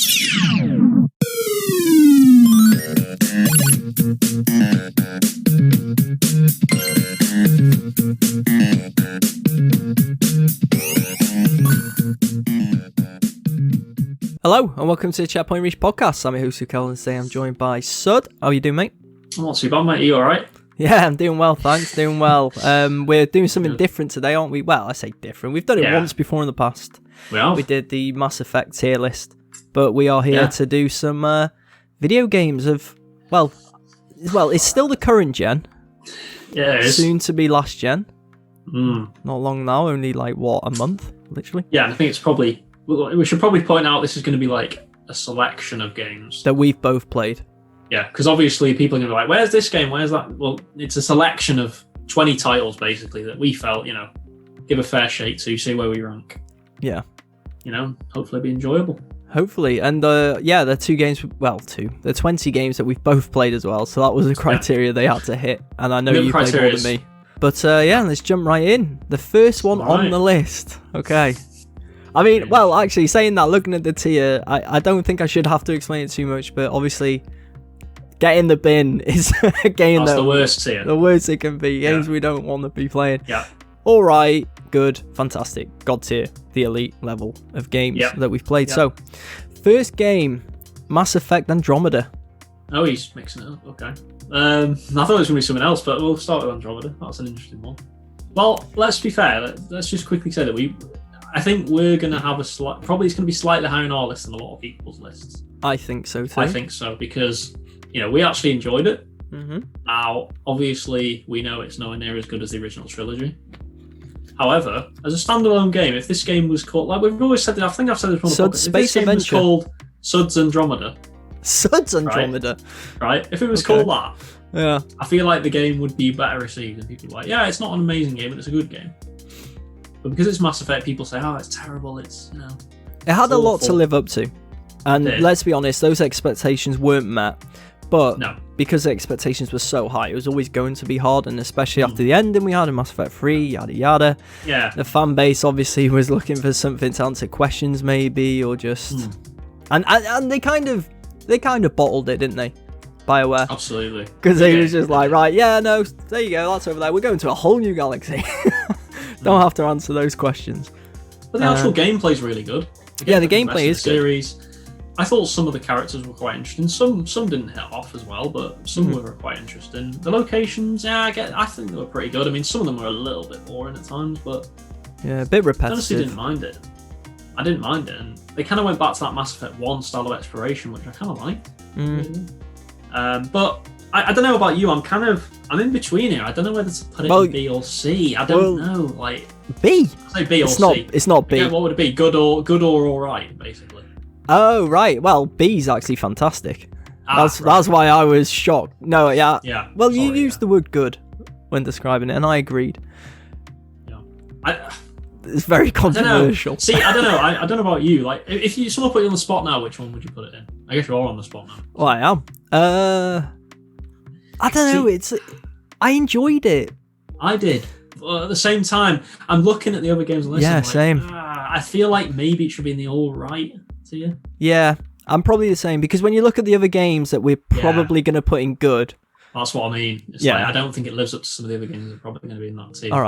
Hello and welcome to the Checkpoint Reach podcast. I'm your host, Kel, and today I'm joined by Sud. How are you doing, mate? I'm not too bad, mate. Are you alright? Yeah, I'm doing well, thanks. Doing well. We're doing something different today, aren't we? Well, I say different. We've done it once before in the past. We have. We did the Mass Effect tier list, but we are here to do some video games of, well, it's still the current gen. Yeah, it is. Soon to be last gen. Not long now, only like, a month, literally? Yeah, I think it's probably... We should probably point out this is going to be like a selection of games that we've both played. Yeah, because obviously people are going to be like, where's this game? Where's that? Well, it's a selection of 20 titles, basically, that we felt, give a fair shake to, see where we rank. Yeah. Hopefully be enjoyable. Hopefully. And, they're two games, they're 20 games that we've both played as well, so that was the criteria they had to hit, and I know you played more than me. But, let's jump right in. The first one on the list. Okay. I mean, well, actually, saying that, looking at the tier, I don't think I should have to explain it too much, but obviously, Get in the Bin is a game that's the worst tier. The worst it can be. Games we don't want to be playing. Yeah. All right, good, fantastic. God tier, the elite level of games that we've played. So, first game, Mass Effect Andromeda. Oh, he's mixing it up. Okay. I thought it was going to be something else, but we'll start with Andromeda. That's an interesting one. Well, let's be fair. Let's just quickly say that I think we're going to have probably it's going to be slightly higher on our list than a lot of people's lists. I think so too. I think so because, we actually enjoyed it. Mm-hmm. Now, obviously, we know it's nowhere near as good as the original trilogy. However, as a standalone game, if this game was called, like we've always said, I think I've said this before, Sud's Space Adventure was called Sud's Andromeda. Sud's Andromeda? Right? If it was called that, yeah, I feel like the game would be better received and people are like, yeah, it's not an amazing game, but it's a good game. But because it's Mass Effect, people say, oh, it's terrible, it's, It had a lot to live up to. And let's be honest, those expectations weren't met. But because the expectations were so high, it was always going to be hard, and especially after the ending we had in Mass Effect 3, yada yada. Yeah. The fan base obviously was looking for something to answer questions maybe, or just... And they kind of bottled it, didn't they? BioWare. Absolutely. Because they was just like, right, there you go, that's over there. We're going to a whole new galaxy. Don't have to answer those questions. But the actual gameplay's really good. The gameplay is good. Series. I thought some of the characters were quite interesting. Some didn't hit off as well, but some were quite interesting. The locations, I think they were pretty good. I mean, some of them were a little bit boring at times, but a bit repetitive. I honestly didn't mind it. I didn't mind it, and they kind of went back to that Mass Effect 1 style of exploration, which I kind of liked. But I don't know about you. I'm in between here. I don't know whether to put it in B or C. I don't know. Like B. I say B or C. It's not B. Yeah, what would it be? Good or all right, basically. Oh right. Well, B's actually fantastic. That's why I was shocked. No, yeah. Yeah. Well, you used the word good when describing it, and I agreed. Yeah. It's very controversial. See, I don't know. I don't know about you. Like, if someone put you on the spot now, which one would you put it in? I guess you're all on the spot now. Well, I am. I don't know. I enjoyed it. I did. But at the same time, I'm looking at the other games on the list. Yeah, same. I feel like maybe it should be in the all right tier. Yeah, I'm probably the same because when you look at the other games that we're probably going to put in good. That's what I mean. It's like, I don't think it lives up to some of the other games that are probably going to be in that tier. All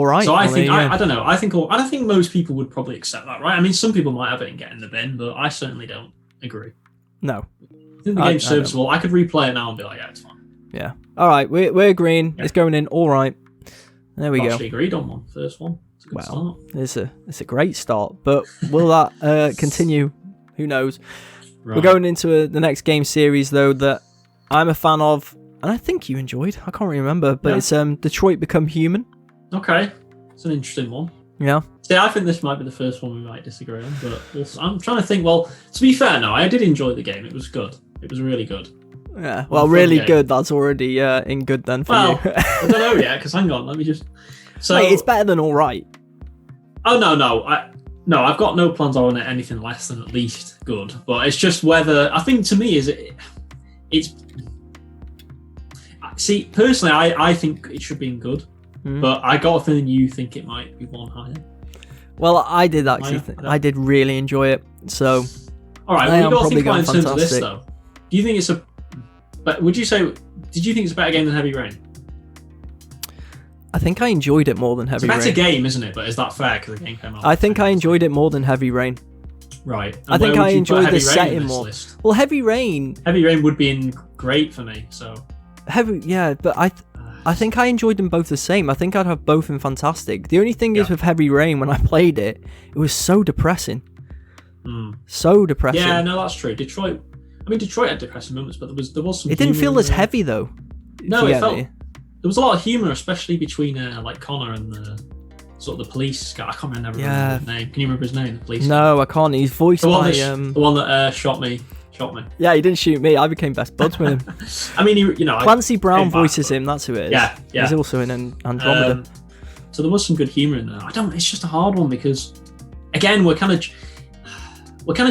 right. So I think I don't know. I don't think most people would probably accept that, right? I mean, some people might have it and get in the bin, but I certainly don't agree. No. I think the game's serviceable. I could replay it now and be like, yeah, it's fine. Yeah. All right, we're agreeing. Yeah. It's going in. All right. There we go. Actually agreed on one. First one. It's a good start. It's a great start, but will that continue? Who knows? Right. We're going into the next game series though that I'm a fan of, and I think you enjoyed. I can't remember, but it's Detroit Become Human. Okay, it's an interesting one. Yeah. See, I think this might be the first one we might disagree on, but I'm trying to think. Well, to be fair, no, I did enjoy the game. It was good. It was really good. Yeah. Well, really good. That's already in good then for you. I don't know yet, because hang on, let me just. So wait, it's better than all right. Oh no, I've got no plans on anything less than at least good. But it's just whether I think to me it's. See, personally, I think it should be in good. But I got a feeling you think it might be one higher. Well, I did actually. I did really enjoy it. So All right, well, you got to think about it in terms of this though. Do you think it's did you think it's a better game than Heavy Rain? I think I enjoyed it more than Heavy Rain. It's a better game, isn't it? But is that fair? Because the game came out. I think I enjoyed it more than Heavy Rain. Right. And I think I enjoyed the setting more. List? Well, Heavy Rain would be in great for me. So but I think I enjoyed them both the same. I think I'd have both in fantastic. The only thing is with Heavy Rain, when I played it, it was so depressing. So depressing. Yeah, no, that's true. Detroit had depressing moments, but there was some. It didn't feel as heavy though. No, it felt. There was a lot of humour, especially between like Connor and the sort of the police guy. I can't remember his name. Can you remember his name? The police. No, I can't. He's voiced by the one that shot me. Yeah, he didn't shoot me. I became best buds with him. I mean, Clancy Brown voices him. That's who it is. Yeah. He's also in Andromeda. So there was some good humour in there. It's just a hard one because, again, we're kind of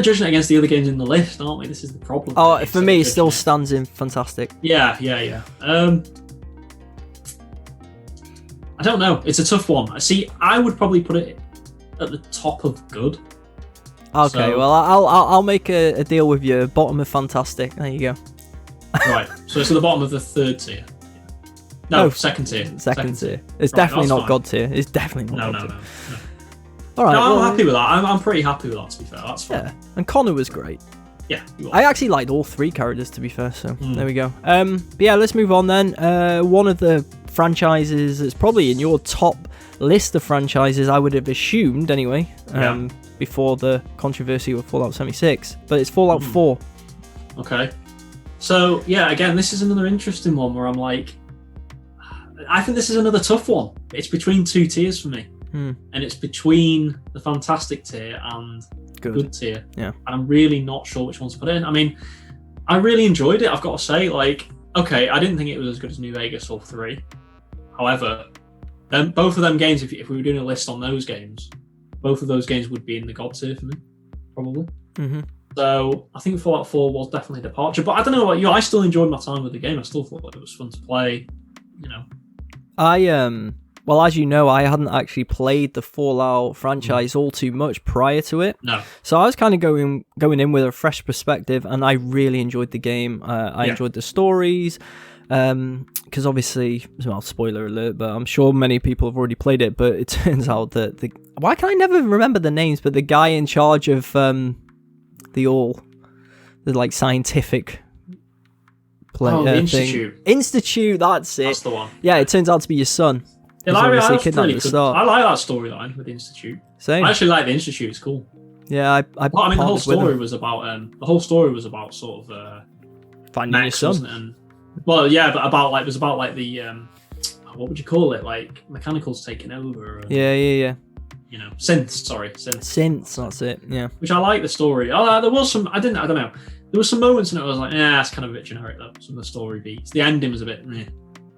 judging it against the other games in the list, aren't we? This is the problem. Oh, for me, it still stands in fantastic. Yeah. I don't know. It's a tough one. See, I would probably put it at the top of good. Okay, well, I'll make a deal with you. Bottom of fantastic. There you go. Right. So it's at the bottom of the third tier. No, second tier. Second tier. It's definitely not God tier. It's definitely not God tier. No. All right. No, I'm happy with that. I'm pretty happy with that, to be fair. That's fine. Yeah, and Connor was great. Yeah, I actually liked all three characters, to be fair, so there we go. But yeah, let's move on then. One of the franchises that's probably in your top list of franchises, I would have assumed anyway, before the controversy with Fallout 76, but it's Fallout 4. Okay. So, yeah, again, this is another interesting one where I'm like, I think this is another tough one. It's between two tiers for me. And it's between the fantastic tier and good tier. Yeah. And I'm really not sure which one to put in. I mean, I really enjoyed it, I've got to say. Like, okay, I didn't think it was as good as New Vegas or 3. However, then both of them games, if we were doing a list on those games, both of those games would be in the God tier for me, probably. So I think Fallout 4 was definitely a departure. But I don't know about you, I still enjoyed my time with the game. I still thought it was fun to play, Well, as you know, I hadn't actually played the Fallout franchise all too much prior to it. No. So I was kind of going in with a fresh perspective, and I really enjoyed the game. I enjoyed the stories, because obviously, well, spoiler alert, but I'm sure many people have already played it, but it turns out that why can I never remember the names, but the guy in charge of the like scientific the Institute. Institute, that's it. That's the one. Yeah, it turns out to be your son. Yeah, I like that storyline with the Institute. Same. I actually like the Institute. It's cool. Yeah, the whole story was about sort of finding your son. Wasn't it? And, well, yeah, but it was about the what would you call it? Like mechanicals taking over. Yeah. Synths. Synths. That's it. Yeah. Which I like the story. There was some. I don't know. There were some moments in it. I was like, it's kind of a bit generic though. Some of the story beats. The ending was a bit.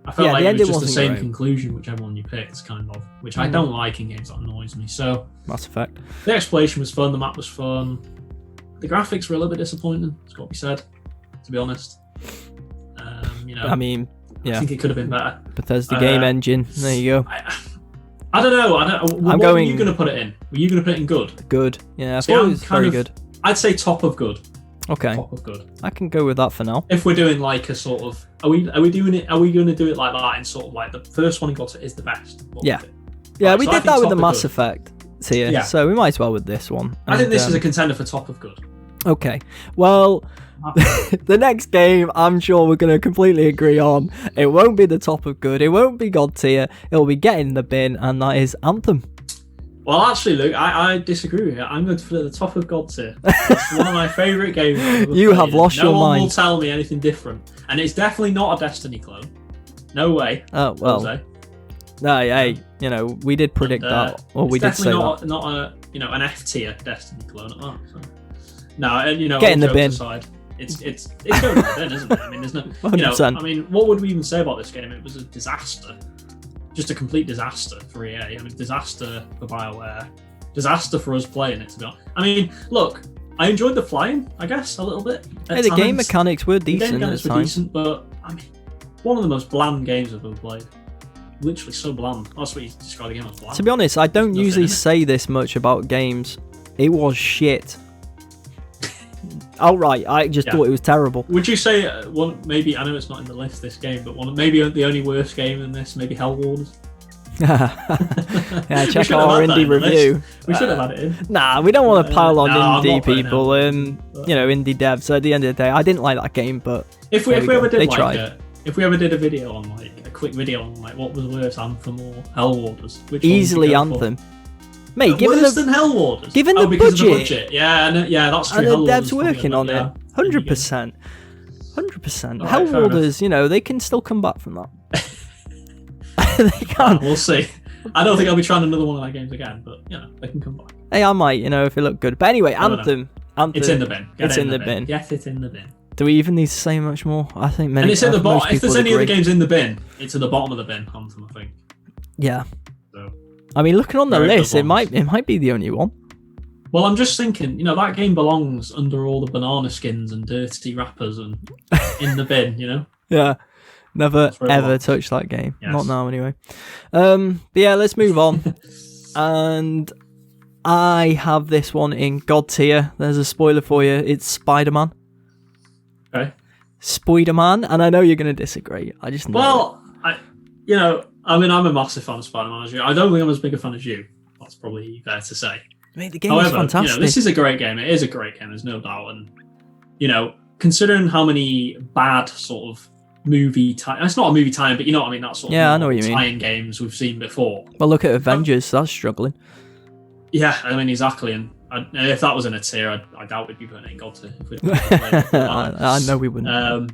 I felt like it was just the same conclusion, whichever one you picked, kind of, which I don't like in games. That annoys me. So, Mass Effect. The exploration was fun. The map was fun. The graphics were a little bit disappointing. It's got to be said, to be honest. I mean, yeah. I think it could have been better. Bethesda game engine. There you go. I don't know. What were you going to put it in? Were you going to put it in good? Good. Yeah, I thought it was very good. I'd say top of good. Okay. Top of good. I can go with that for now. If we're doing like a sort of, are we doing it? Are we going to do it like that? In sort of like the first one he got is the best. Yeah. Yeah, we did that with the Mass Effect tier. Yeah. So we might as well with this one. I think this is a contender for top of good. Okay. Well, the next game, I'm sure we're going to completely agree on. It won't be the top of good. It won't be God tier. It'll be getting the bin, and that is Anthem. Well, actually, Luke, I disagree with you. I'm going to put it at the top of God tier. It's one of my favourite games I've ever You played. have lost your mind. No one will tell me anything different. And it's definitely not a Destiny clone. No way. Oh, well. No, hey, we did predict that. Or we did say that. It's definitely not an F tier Destiny clone at that. So. No, get in the bin. Aside, it's going in the bin, isn't it? I mean, there's no, 100%. I mean, what would we even say about this game? It was a disaster. Just a complete disaster for EA. I mean, disaster for BioWare. Disaster for us playing it, to be honest. I mean, look, I enjoyed the flying, I guess, a little bit. Hey, the game mechanics were decent at times. Decent, but, I mean, one of the most bland games I've ever played. Literally so bland. That's what you describe the game as, bland. To be honest, I don't usually say this much about games. It was shit. outright. I just thought it was terrible. Would you say maybe, I know it's not in the list, this game, but maybe the only worst game in this, maybe Hell Wars? Yeah, check out our indie review. We should have had it in. Nah, we don't want to pile on indie people, indie devs. So at the end of the day, I didn't like that game, but if we ever did a video on a quick video on what was worse, Anthem or Hell Wars, easily Anthem. Mate, worse than Hell Wars. Given the budget. Yeah, that's true. And the devs working on it, 100%. 100%. Hell Wars, they can still come back from that. They can. We'll see. I don't think I'll be trying another one of their games again, but they can come back. Hey, I might, if it looked good. But anyway, Anthem. It's in the bin. It's in the bin. Yes, it's in the bin. Do we even need to say much more? I think many. And it's in the bottom. If there's any other games in the bin, it's at the bottom of the bin. Anthem, I think. Yeah. So, I mean, looking on the list, it might be the only one. Well, I'm just thinking, that game belongs under all the banana skins and dirty wrappers and in the bin, Yeah. Never ever touch that game. Yes. Not now, anyway. But yeah, let's move on. And I have this one in God tier. There's a spoiler for you. It's SpiderMan. Okay. SpiderMan, and I know you're going to disagree. I just know. Well, I'm a massive fan of SpiderMan as you. I don't think I'm as big a fan as you. That's probably fair to say. Mate, the game is fantastic. This is a great game. It is a great game. There's no doubt. And considering how many bad sort of movie tie, it's not a movie tie-in, but you know what I mean. That sort of I know what you mean. Tie-in games we've seen before. Well, look at Avengers. That's struggling. Yeah, I mean exactly. And if that was in a tier, I doubt we'd be putting it in God tier. I know we wouldn't.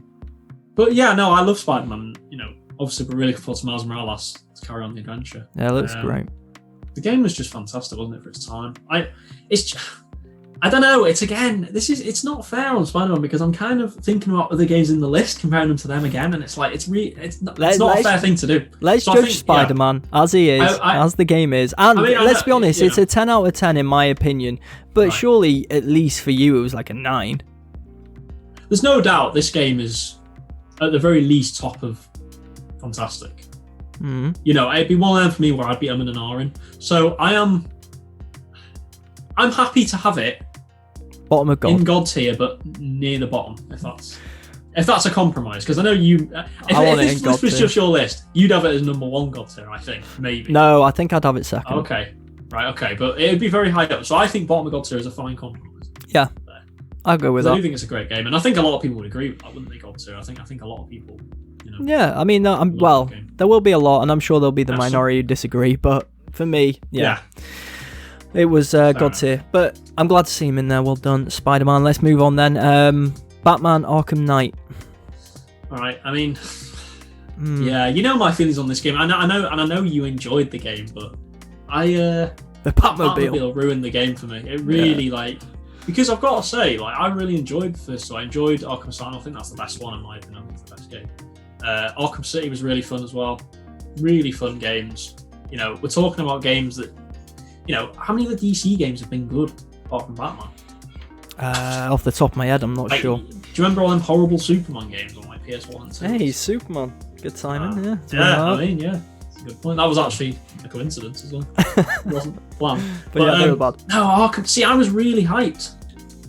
But yeah, no, I love Spider-Man. Obviously we're really looking forward to Miles Morales to carry on the adventure. Yeah, it looks great. The game was just fantastic, wasn't it, for its time? I don't know. It's not fair on Spider-Man because I'm kind of thinking about other games in the list, comparing them to them again, and it's like it's not a fair thing to do. Let's judge Spider-Man as he is, as the game is, and let's be honest, it's a 10 out of 10 in my opinion. But surely, at least for you, it was like a 9. There's no doubt this game is at the very least top of fantastic. Mm-hmm. It'd be one of them for me where I'd be umming and ahhing. So I'm happy to have it bottom of God. In God tier, but near the bottom, if that's a compromise. Because I know you. If this was just your list, you'd have it as number 1 God tier, I think, maybe. No, I think I'd have it second. Okay, right, okay, but it'd be very high up. So I think bottom of God tier is a fine compromise. Yeah, I'll go with that. I do think it's a great game, and I think a lot of people would agree with that, wouldn't they? God tier. I think a lot of people. Yeah, I mean, there will be a lot, and I'm sure there'll be the minority who disagree. But for me, yeah. It was God tier, but I'm glad to see him in there. Well done, Spider-Man. Let's move on then. Batman Arkham Knight. All right. I mean, yeah, my feelings on this game. I know you enjoyed the game, but the Batmobile ruined the game for me. It really because I've got to say, I really enjoyed the first one. I enjoyed Arkham Asylum. I think that's the best one in my opinion. It's the best game. Arkham City was really fun as well. Really fun games. We're talking about games that. How many of the DC games have been good apart from Batman? Off the top of my head, I'm not sure. Do you remember all them horrible Superman games on PS1 and 2? Hey, Superman. Good timing, yeah. Yeah. That's a good point. That was actually a coincidence as well. It wasn't planned. But they were bad. No, Arkham. See, I was really hyped.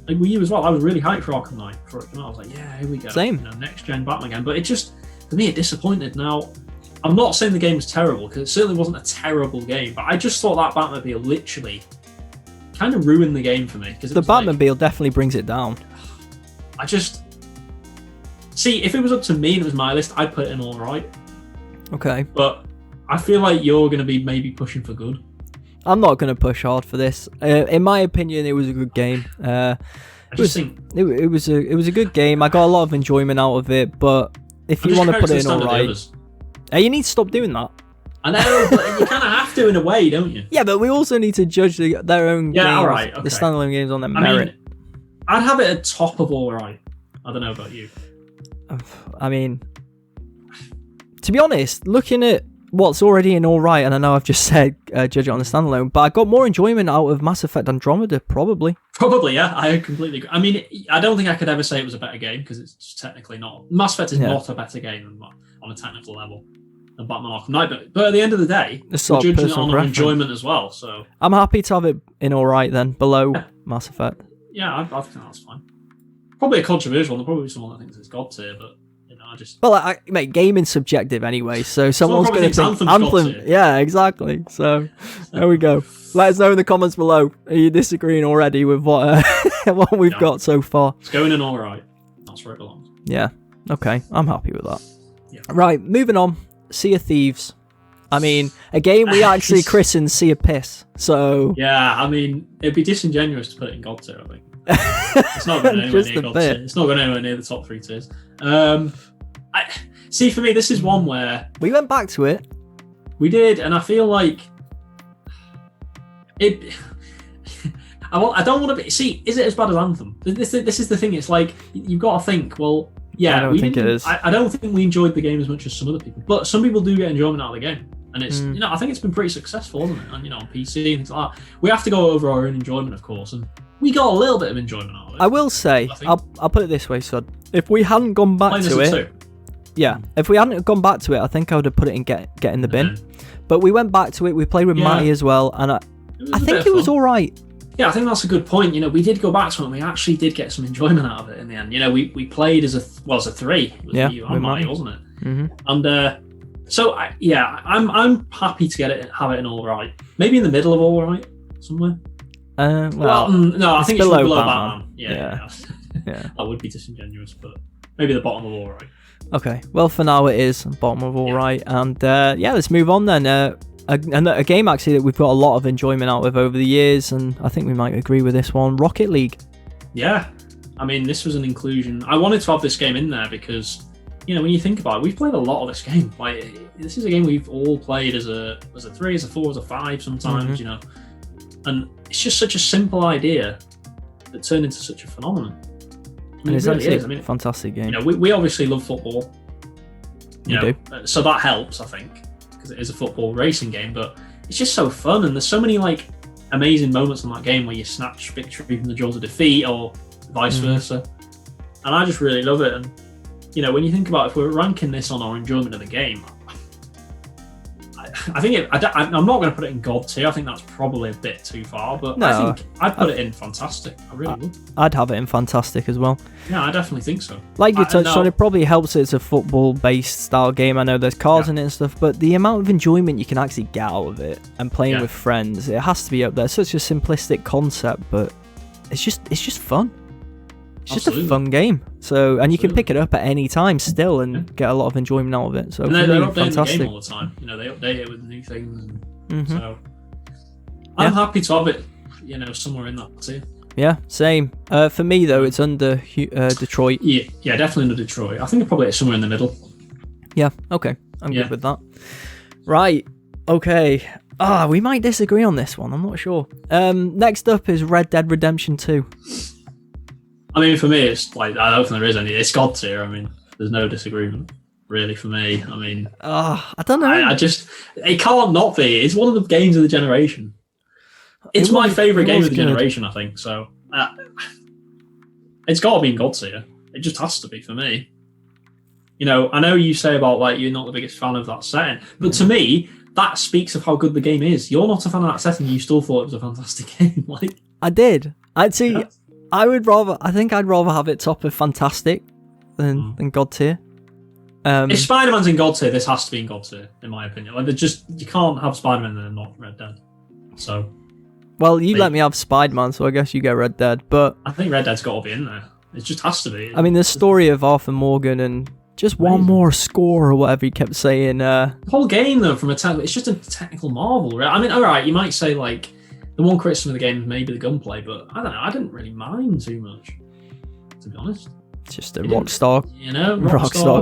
Were you as well? I was really hyped for Arkham Knight before it came out. I was like, yeah, here we go. Same. Next gen Batman game. But it just, for me, it disappointed. Now, I'm not saying the game was terrible, because it certainly wasn't a terrible game, but I just thought that Batmobile literally kind of ruined the game for me. The Batmobile definitely brings it down. See, if it was up to me and it was my list, I'd put it in all right. Okay. But I feel like you're going to be maybe pushing for good. I'm not going to push hard for this. In my opinion, it was a good game. It was a good game. I got a lot of enjoyment out of it, but if you want to put it in all right... you need to stop doing that. I know, but you kind of have to in a way, don't you? Yeah, but we also need to judge their own games, all right, okay. The standalone games on their merit. I'd have it at top of all right. I don't know about you. I mean, to be honest, looking at what's already in all right, and I know I've just said judge it on the standalone, but I got more enjoyment out of Mass Effect Andromeda, probably. Probably, yeah. I completely agree. I mean, I don't think I could ever say it was a better game, because it's just technically not. Mass Effect is not a better game on a technical level than Batman Arkham Knight, but at the end of the day, we're judging it on enjoyment as well. So I'm happy to have it in all right then, below Mass Effect. Yeah, I think that's fine. Probably a controversial one. There'll probably be someone that thinks it's God tier, but I just. Well, mate, gaming's subjective anyway, so someone's going to think Anthem. Yeah, exactly. So there we go. Let us know in the comments below. Are you disagreeing already with what what we've got so far? It's going in all right. That's where it belongs. Yeah. Okay, I'm happy with that. Yeah. Right, moving on. Sea of Thieves. I mean, a game we actually christened Sea of Piss. So yeah, I mean, it'd be disingenuous to put it in God tier, I think. It's not going anywhere near God tier. It's not going anywhere near the top 3 tiers. See, for me, this is one where we went back to it. We did, and I feel like it. I don't want to be. See, is it as bad as Anthem? This is the thing. It's like you've got to think. Well, yeah, I don't think it is. I don't think we enjoyed the game as much as some other people, but some people do get enjoyment out of the game, and it's I think it's been pretty successful, hasn't it? And on PC and things like that. We have to go over our own enjoyment, of course, and we got a little bit of enjoyment out of it. I will say, I'll put it this way, Sod. If we hadn't gone back to it. Yeah, if we hadn't gone back to it, I think I would have put it in get in the bin. But we went back to it. We played with Matty as well, and I think it was all right. Yeah, I think that's a good point. We did go back to it, and we actually did get some enjoyment out of it in the end. We played as a 3. It was you and Matty, wasn't it? Mm-hmm. And so I'm happy to have it in all right. Maybe in the middle of all right somewhere. No, I think it's below Batman. Yeah. That would be disingenuous, but maybe the bottom of all right. Okay, well for now it is bottom of all right, and let's move on then. A game actually that we've got a lot of enjoyment out of over the years, and I think we might agree with this one, Rocket League. Yeah, I mean this was an inclusion. I wanted to have this game in there because when you think about it, we've played a lot of this game. Like this is a game we've all played as a 3, as a 4, as a 5 sometimes, and it's just such a simple idea that turned into such a phenomenon. And it's actually a fantastic game. We obviously love football. We do. So that helps, I think, because it is a football racing game. But it's just so fun, and there's so many amazing moments in that game where you snatch victory from the jaws of defeat, or vice versa. And I just really love it. And when you think about if we're ranking this on our enjoyment of the game, I think I'm not going to put it in God tier. I think that's probably a bit too far, but I think I'd put it in fantastic. I really would. I'd have it in fantastic as well. Yeah, I definitely think so. Like you touched on, it probably helps it's a football-based style game. I know there's cars in it and stuff, but the amount of enjoyment you can actually get out of it and playing with friends, it has to be up there. Such a simplistic concept, but it's just fun. It's just a fun game. So, and you can pick it up at any time still and get a lot of enjoyment out of it. So and they're updating the game all the time. They update it with new things. So I'm happy to have it, somewhere in that too. Yeah, same. For me though, it's under Detroit. Yeah, definitely under Detroit. I think it probably is somewhere in the middle. Yeah. Okay, I'm good with that. Right. Okay. We might disagree on this one. I'm not sure. Next up is Red Dead Redemption 2. I mean, for me, it's I don't think there is any. It's God tier. I mean, there's no disagreement, really, for me. I mean, I don't know. It can't not be. It's one of the games of the generation. It's my favourite game of the generation, I think. So, it's got to be in God tier. It just has to be for me. I know you say about you're not the biggest fan of that setting, but to me, that speaks of how good the game is. You're not a fan of that setting. You still thought it was a fantastic game. I did. I'd say. I think I'd rather have it top of fantastic than God tier. If Spider-Man's in God tier, this has to be in God tier, in my opinion. You can't have Spider-Man and not Red Dead. So, well, you let me have Spider-Man, so I guess you get Red Dead. But I think Red Dead's got to be in there. It just has to be. I mean, the story of Arthur Morgan and just one more score or whatever he kept saying. The whole game, though, it's just a technical marvel. Right? I mean, all right, you might say the one criticism of the game is maybe the gunplay, but I don't know. I didn't really mind too much, to be honest. It's just a Rockstar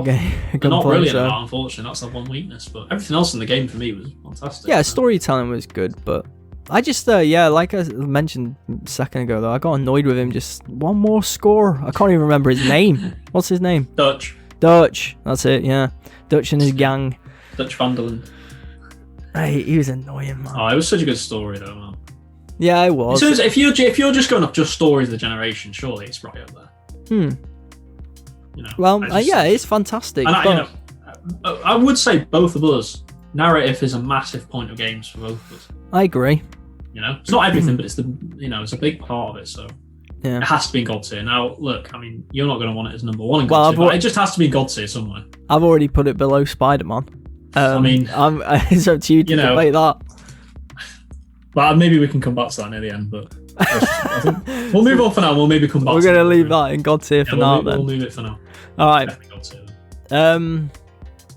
game. Not brilliant, unfortunately. That's the one weakness, but everything else in the game for me was fantastic. Yeah, storytelling was good, but I just, like I mentioned a second ago, though, I got annoyed with him. Just one more score. I can't even remember his name. What's his name? Dutch. That's it. Yeah, Dutch and his gang. Dutch Vanderland. Hey, he was annoying, man. Oh, it was such a good story, though, man. Yeah, it was. So if you're just going off just stories of the generation, surely it's right up there. Well, it's fantastic. And I would say both of us. Narrative is a massive point of games for both of us. I agree. It's not everything, but it's it's a big part of it. So Yeah. It has to be in God tier. Now, look, I mean, you're not going to want it as number one in God tier, but it just has to be in God tier somewhere. I've already put it below SpiderMan. I mean, it's up to you to debate that. Well, maybe we can come back to that near the end, but I think we'll move on for now. We'll maybe come back. We're going to leave that in God tier for now. We'll move it for now. All right.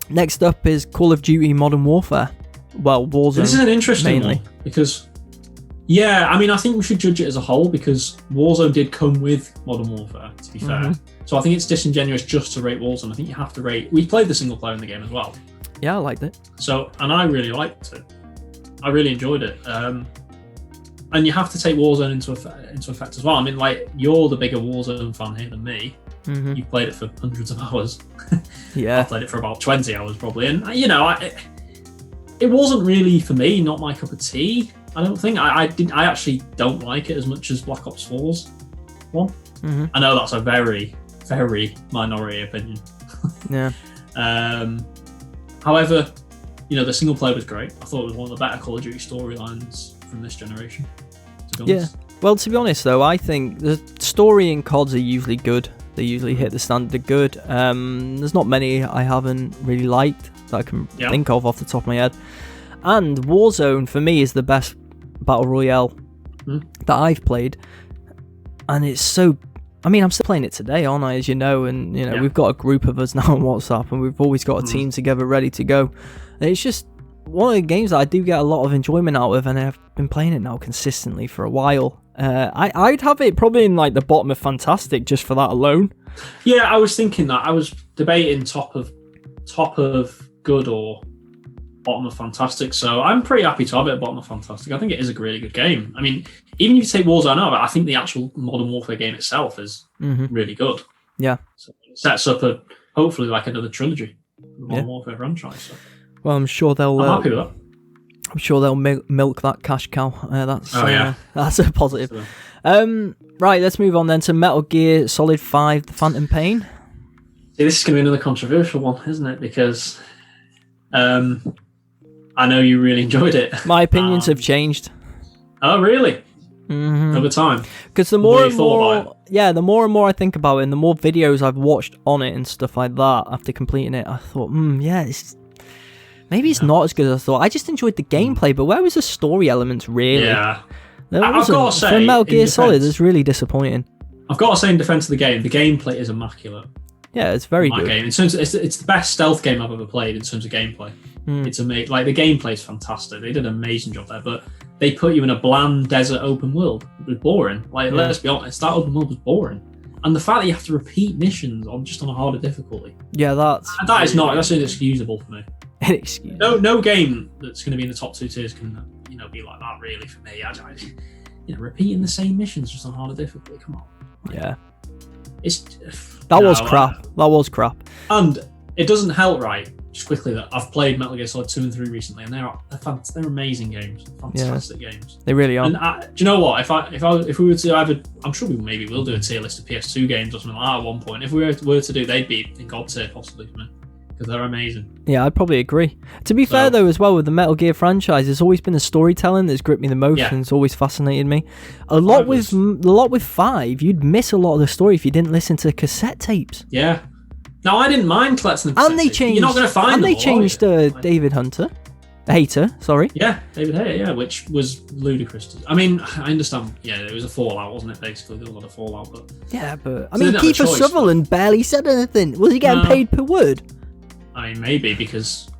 Next up is Call of Duty Modern Warfare. Well, Warzone. This is an interesting mainly. one because, yeah, I mean, I think we should judge it as a whole because Warzone did come with Modern Warfare, to be fair. So I think it's disingenuous just to rate Warzone. I think you have to rate. We played the single player in the game as well. Yeah, I liked it. So, and I really liked it. I really enjoyed it. And you have to take Warzone into effect as well. I mean, like, you're the bigger Warzone fan here than me. You've played it for hundreds of hours. Yeah. I played it for about 20 hours probably. And, you know, it wasn't really, for me, not my cup of tea. I don't think. I actually don't like it as much as Black Ops 4's one. I know that's a very, very minority opinion. Yeah. However, you know, the single player was great. I thought it was one of the better Call of Duty storylines from this generation, to be honest. Yeah. Well, to be honest, though, I think the story in CODs are usually good. They usually hit the standard good. There's not many I haven't really liked that I can think of off the top of my head. And Warzone, for me, is the best Battle Royale that I've played. And it's so... I mean, I'm still playing it today, aren't I, as you know? And, you know, we've got a group of us now on WhatsApp, and we've always got a team together ready to go. And it's just one of the games that I do get a lot of enjoyment out of, and I've been playing it now consistently for a while. I'd have it probably in, like, the bottom of Fantastic just for that alone. Yeah, I was thinking that. I was debating top of good or bottom of Fantastic. So I'm pretty happy to have it at bottom of Fantastic. I think it is a really good game. I mean, even if you take Warzone out of it, I think the actual Modern Warfare game itself is really good. Yeah. So it sets up hopefully like another trilogy, the Modern Warfare franchise. So. Well, I'm sure they'll... I'm happy with that. I'm sure they'll milk that cash cow. That's a positive. Right, let's move on then to Metal Gear Solid 5: The Phantom Pain. See, this is going to be another controversial one, isn't it? Because I know you really enjoyed it. My opinions have changed. Oh, really? Over time? Because the more and more I think about it, and the more videos I've watched on it and stuff like that after completing it, I thought, maybe it's not as good as I thought. I just enjoyed the gameplay, but where was the story elements, really? Yeah. I've got to say, for Metal Gear Solid, it's really disappointing. I've got to say, in defense of the gameplay is immaculate. Yeah, it's very good. Game. In terms of, it's the best stealth game I've ever played in terms of gameplay. It's amazing. Like, the gameplay is fantastic. They did an amazing job there, but they put you in a bland desert open world. It was boring. Like, let's be honest, that open world was boring. And the fact that you have to repeat missions on a harder difficulty. Yeah, that's inexcusable for me. Inexcusable. No game that's going to be in the top 2 tiers can be like that really for me. Repeating the same missions just on harder difficulty. Come on. Yeah. That was crap. And it doesn't help, right? Just quickly, that I've played Metal Gear Solid 2 and 3 recently, and they're amazing games, fantastic games. They really are. And do you know what? If we were to either, I'm sure we maybe will do a tier list of PS2 games or something like that at one point. If we were to do, they'd be in God tier possibly for me because they're amazing. Yeah, I'd probably agree. To be fair though, as well with the Metal Gear franchise, there's always been the storytelling that's gripped me the most and it's always fascinated me. A lot with 5, you'd miss a lot of the story if you didn't listen to cassette tapes. Yeah. Now, I didn't mind collecting them. And they changed. You're not going to find and them. And they changed David Hayter, sorry. Yeah, David Hayter, which was ludicrous. I mean, I understand. Yeah, it was a fallout, wasn't it? Basically, there was a lot of fallout, but I mean, Kiefer Sutherland barely said anything. Was he getting paid per word? I mean, maybe because.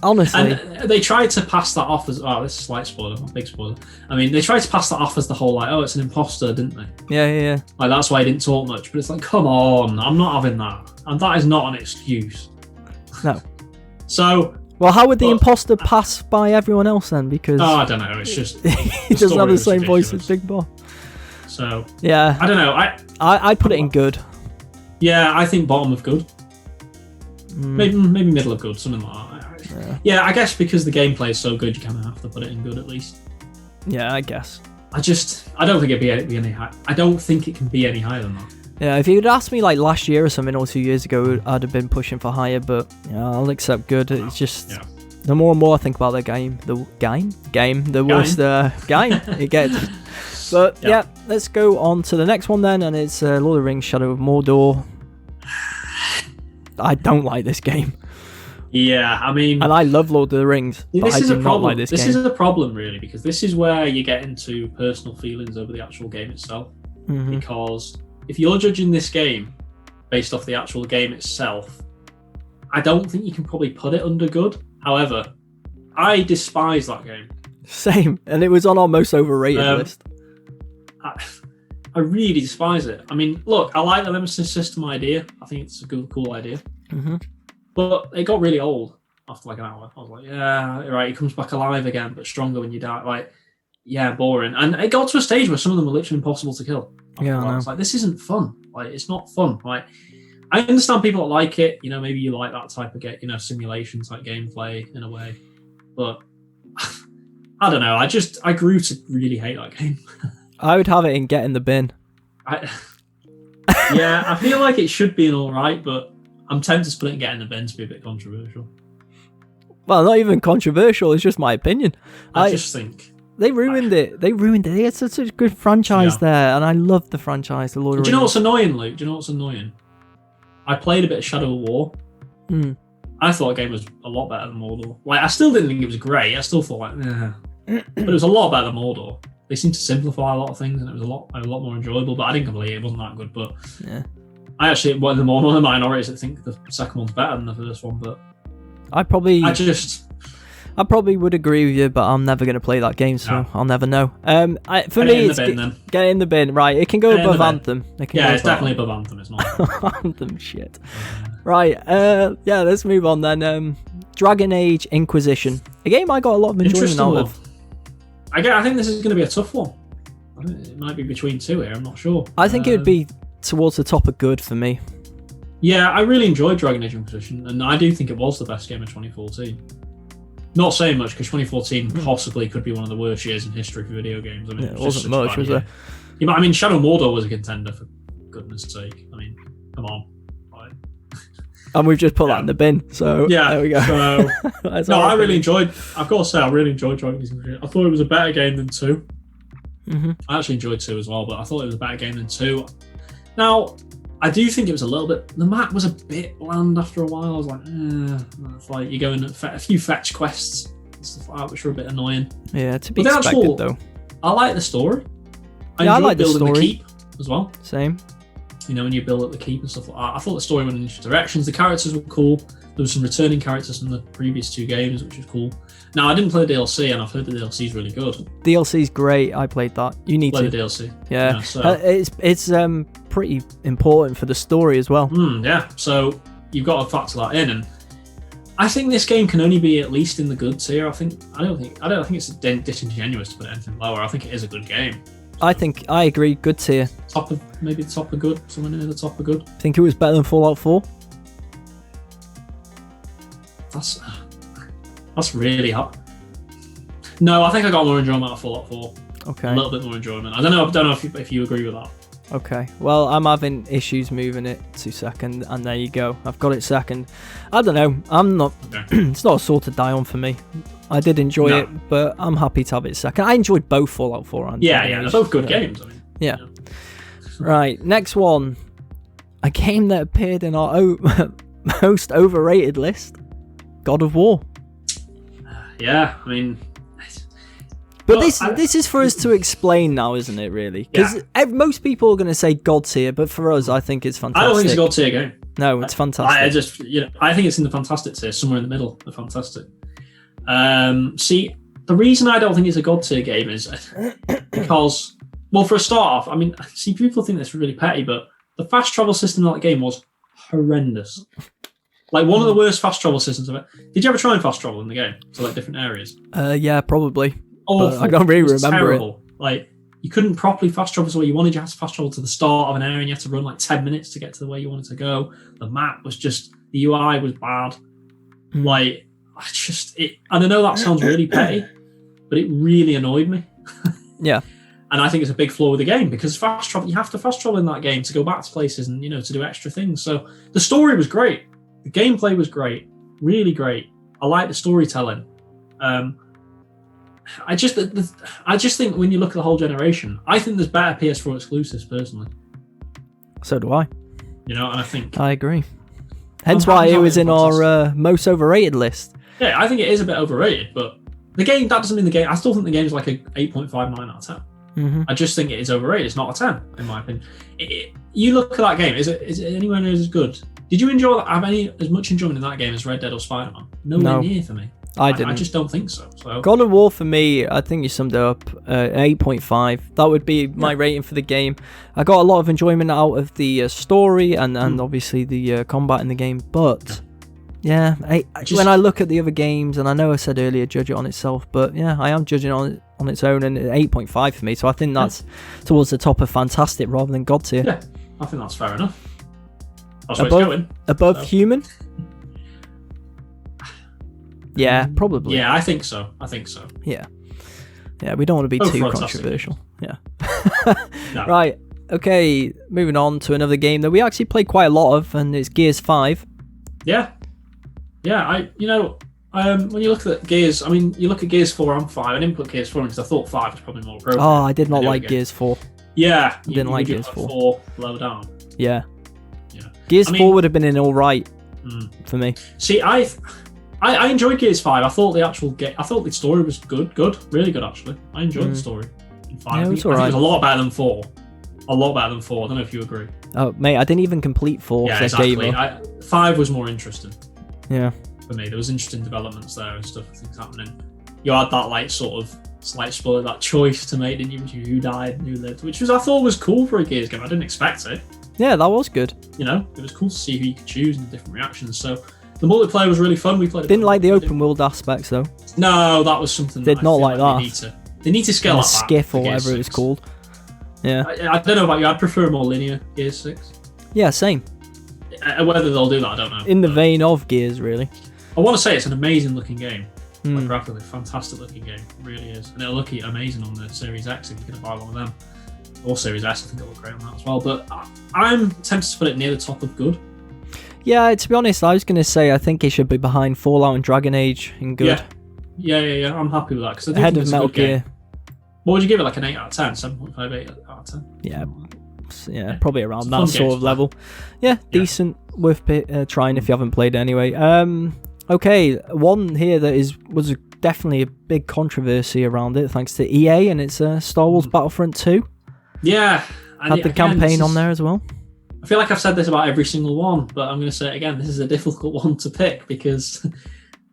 Honestly, and they tried to pass that off as this is a slight spoiler, not a big spoiler. I mean, they tried to pass that off as the whole it's an imposter, didn't they? Yeah. Like that's why he didn't talk much. But it's like, come on, I'm not having that, and that is not an excuse. No. So. Well, how would the imposter pass by everyone else then? Because I don't know. It's just he doesn't have the same voice as Big Boss. So yeah, I don't know. I'd put it in good. Yeah, I think bottom of good. Maybe middle of good, something like that. Yeah, I guess because the gameplay is so good, you kind of have to put it in good at least. Yeah, I guess. I don't think it'd be any high. I don't think it can be any higher than that. Yeah, if you'd asked me like last year or something or 2 years ago, I'd have been pushing for higher, but I'll accept good. It's just the more and more I think about the worse the game it gets. But yeah, let's go on to the next one then, and it's Lord of the Rings: Shadow of Mordor. I don't like this game. Yeah, I mean, and I love Lord of the Rings. But I do not like this game. This is a problem, really, because this is where you get into personal feelings over the actual game itself. Mm-hmm. Because if you're judging this game based off the actual game itself, I don't think you can probably put it under good. However, I despise that game. Same, and it was on our most overrated list. I really despise it. I mean, look, I like the nemesis system idea. I think it's a good, cool idea. Mm-hmm. But it got really old after like an hour. I was like, yeah, right, he comes back alive again, but stronger when you die. Like, yeah, boring. And it got to a stage where some of them were literally impossible to kill. Yeah, I know. It's like, this isn't fun. Like, it's not fun. Like, I understand people that like it. You know, maybe you like that type of simulation type gameplay in a way. But I don't know. I grew to really hate that game. I would have it in Get in the Bin. Yeah, I feel like it should be an alright, but I'm tempted to put it in Get in the Bin to be a bit controversial. Well, not even controversial. It's just my opinion. I just think they ruined it. They had such a good franchise there, and I love the franchise. The Lord of the Rings. Do you know what's annoying, Luke? Do you know what's annoying? I played a bit of Shadow of War. I thought the game was a lot better than Mordor. Like, I still didn't think it was great. I still thought but it was a lot better than Mordor. They seemed to simplify a lot of things, and it was a lot more enjoyable. But I didn't complete it; it wasn't that good. But yeah, I actually one of the minorities that think the second one's better than the first one. But I probably would agree with you, but I'm never going to play that game, so I'll never know. For me, it's get in the bin. Right, it can go above Anthem. It's definitely above Anthem. It's not Anthem shit. Right, let's move on then. Dragon Age Inquisition, a game I got a lot of enjoyment out of. I think this is going to be a tough one. I think it might be between two here. I'm not sure. I think it would be towards the top of good for me. Yeah, I really enjoyed Dragon Age Inquisition, and I do think it was the best game of 2014. Not saying much, because 2014 possibly could be one of the worst years in history for video games. I mean, it wasn't much, was it? Yeah, I mean, Shadow of Mordor was a contender, for goodness sake. I mean, come on. And we've just put that in the bin, so there we go. So, I really enjoyed. I've got to say, I really enjoyed Dragon Age Inquisition. I thought it was a better game than 2. Mm-hmm. I actually enjoyed 2 as well, but I thought it was a better game than 2. Now, I do think it was a little bit. The map was a bit bland after a while. I was like, it's like you're going a few fetch quests and stuff like that, which were a bit annoying. Yeah, to be expected though. I like the story. I like building the story. The keep as well. Same. You know, when you build up the keep and stuff like that. I thought the story went in interesting directions. The characters were cool. There were some returning characters from the previous 2 games, which was cool. Now, I didn't play the DLC, and I've heard the DLC is really good. DLC's great. I played that. You need to play the DLC. Yeah, it's pretty important for the story as well. Yeah, so you've got to factor that in, and I think this game can only be at least in the good tier. I don't think it's disingenuous to put anything lower. I think it is a good game. I agree. Good tier. Top of good. Somewhere near the top of good. Think it was better than Fallout 4? That's really hot. No, I think I got more enjoyment out of Fallout 4. Okay. A little bit more enjoyment. I don't know if you agree with that. Okay. Well, I'm having issues moving it to second, and there you go. I've got it second. I don't know. I'm not. Okay. It's not a sword to die on for me. I did enjoy it, but I'm happy to have it second. I enjoyed both Fallout 4 and they're both good games. I mean, yeah. Right, next one. A game that appeared in our most overrated list. God of War. Yeah, I mean... But this is for us to explain now, isn't it, really? Because most people are going to say God tier, but for us, I think it's fantastic. I don't think it's a God tier game. No, it's fantastic. I think it's in the fantastic tier, somewhere in the middle of fantastic. See, the reason I don't think it's a God tier game is because, well, for a start off, I mean, see, people think that's really petty, but the fast travel system in that game was horrendous. Like, one of the worst fast travel systems of it. Did you ever try and fast travel in the game to like different areas? Yeah, probably. Awful. I don't really remember terrible. Like, you couldn't properly fast travel to where you wanted. You had to fast travel to the start of an area, and you had to run like 10 minutes to get to the way you wanted to go. The map was just, the UI was bad. Like, and I know that sounds really petty, but it really annoyed me. Yeah. And I think it's a big flaw with the game, because fast travel, you have to fast travel in that game to go back to places and, to do extra things. So the story was great. The gameplay was great. Really great. I like the storytelling. I just think when you look at the whole generation, I think there's better PS4 exclusives personally. So do I. You know, and I think I agree. Hence why it was in our most overrated list. Yeah, I think it is a bit overrated, but the game, that doesn't mean the game. I still think the game is like a 8.59 out of 10. Mm-hmm. I just think it is overrated. It's not a 10, in my opinion. You look at that game, is it anywhere near as good? Did you have as much enjoyment in that game as Red Dead or SpiderMan? Nowhere near for me. I didn't. I just don't think so. God of War for me, I think you summed it up. 8.5. That would be my rating for the game. I got a lot of enjoyment out of the story and obviously the combat in the game. But yeah, when I look at the other games, and I know I said earlier, judge it on itself, but yeah, I am judging on its own, and 8.5 for me. So I think that's towards the top of fantastic rather than God tier. Yeah, I think that's fair enough. That's where it's going. Above human. Yeah, probably. Yeah, I think so. Yeah, we don't want to be too controversial. Yeah. No. Right. Okay, moving on to another game that we actually played quite a lot of, and it's Gears 5. Yeah. When you look at Gears, I mean, you look at Gears 4 and 5. I didn't put Gears 4 because I thought 5 was probably more appropriate. Oh, I did not like Gears 4. Yeah, I didn't like Gears 4. 4 lower down. Yeah. Gears 4 would have been in all right for me. See, I enjoyed Gears 5. I thought the story was good, really good actually. I enjoyed the story in 5. Yeah, it was I think it was a lot better than 4. A lot better than 4. I don't know if you agree. Oh, mate, I didn't even complete 4. Yeah, exactly. 5 was more interesting. Yeah. For me, there was interesting developments there and stuff, things happening. You had that slight spoiler, that choice to make, didn't you? Who died and who lived, which I thought was cool for a Gears game. I didn't expect it. Yeah, that was good. You know, it was cool to see who you could choose and the different reactions. So the multiplayer was really fun. We played. Didn't like the open world aspects though. No, that was something. Did not like that. They need to scale up that. Skiff or whatever it was called. Yeah. I don't know about you. I'd prefer a more linear Gears 6. Yeah, same. Whether they'll do that, I don't know. In the vein of Gears, really. I want to say it's an amazing looking game. Like graphically, fantastic looking game. It really is. And it'll look amazing on the Series X if you're going to buy one of them. Or Series S, I think it'll look great on that as well. But I'm tempted to put it near the top of good. Yeah, to be honest, I was going to say I think it should be behind Fallout and Dragon Age in good. Yeah. I'm happy with that. Cause ahead of Metal Gear. What would you give it, like an 8 out of 10? 7.5, 8 out of 10? Yeah, probably around that sort of level. Yeah, decent, worth trying if you haven't played it anyway. Okay, one here that was definitely a big controversy around it, thanks to EA and its Star Wars Battlefront 2. Yeah. Had the campaign on there as well. I feel like I've said this about every single one, but I'm going to say it again. This is a difficult one to pick because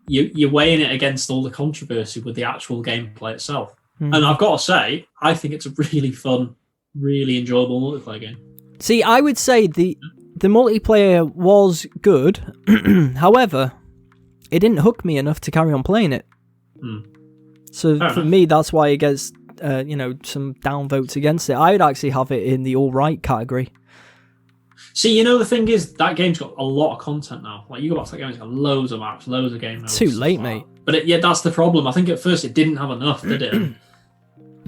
you're weighing it against all the controversy with the actual gameplay itself. And I've got to say, I think it's a really fun, really enjoyable multiplayer game. See, I would say the multiplayer was good. However, it didn't hook me enough to carry on playing it. So for me, that's why it gets some downvotes against it. I would actually have it in the all right category. See, the thing is, that game's got a lot of content now. Like, you go back to that game, it's got loads of maps, loads of game modes. Too late, mate. But that's the problem. I think at first it didn't have enough, did it?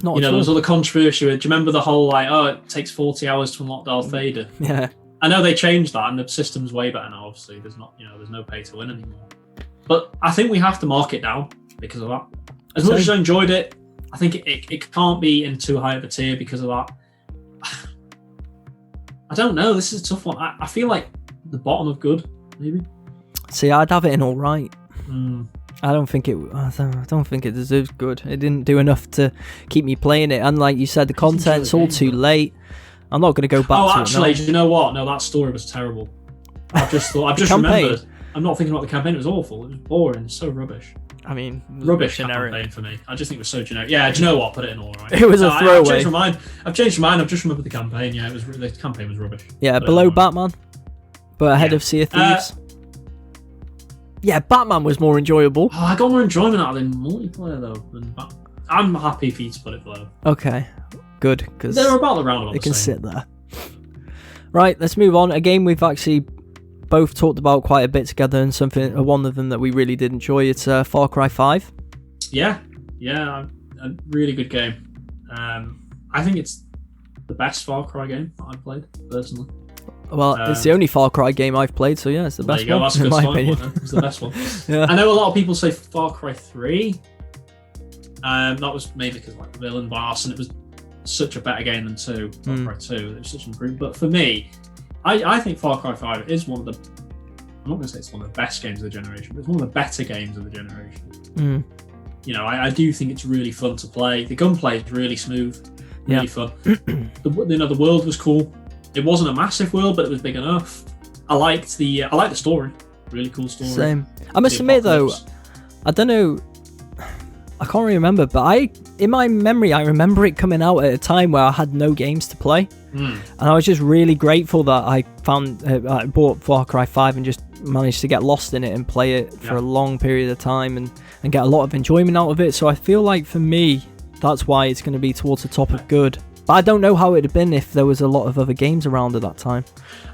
Not there was all the controversy. Do you remember the whole, it takes 40 hours to unlock Darth Vader? Yeah. I know they changed that, and the system's way better now, obviously. There's no pay to win anymore. But I think we have to mark it down because of that. As much as I enjoyed it, I think it can't be in too high of a tier because of that. I don't know. This is a tough one. I feel like the bottom of good, maybe. See, I'd have it in all right. I don't think it deserves good. It didn't do enough to keep me playing it. And like you said, the content's all too late. I'm not going to go back to it now. Actually, do you know what? No, that story was terrible. I've just remembered. I'm not thinking about the campaign. It was awful. It was boring. It's so rubbish. I mean, rubbish campaign for me. I just think it was so generic. Yeah, do you know what? Put it in all right. It was a throwaway. I've changed my mind. I've just remembered the campaign. Yeah, the campaign was rubbish. Yeah, below Batman, but ahead of Sea of Thieves. Yeah, Batman was more enjoyable. I got more enjoyment out of the multiplayer though. I'm happy for you to put it below. Okay, good, because they're about the roundabout. It can sit there. Right, let's move on. A game we've actually both talked about quite a bit together, and one of them that we really did enjoy. It's Far Cry 5. Yeah, a really good game. I think it's the best Far Cry game that I've played personally. Well, it's the only Far Cry game I've played, so yeah, it's the best one. That's in my opinion. It's the best one. Yeah. I know a lot of people say Far Cry 3. That was mainly because like the villain boss, and it was such a better game than 2. Far Cry 2. It was such an improvement. But for me, I think Far Cry 5 is one of the. I'm not going to say it's one of the best games of the generation, but it's one of the better games of the generation. You know, I do think it's really fun to play. The gunplay is really smooth, really fun. The world was cool. It wasn't a massive world, but it was big enough. I liked the story. Really cool story. Same. I must admit though, I don't know. I can't really remember, but in my memory, I remember it coming out at a time where I had no games to play, and I was just really grateful that I bought Far Cry 5 and just managed to get lost in it and play it for a long period of time and get a lot of enjoyment out of it. So I feel like for me, that's why it's going to be towards the top of good. But I don't know how it would have been if there was a lot of other games around at that time.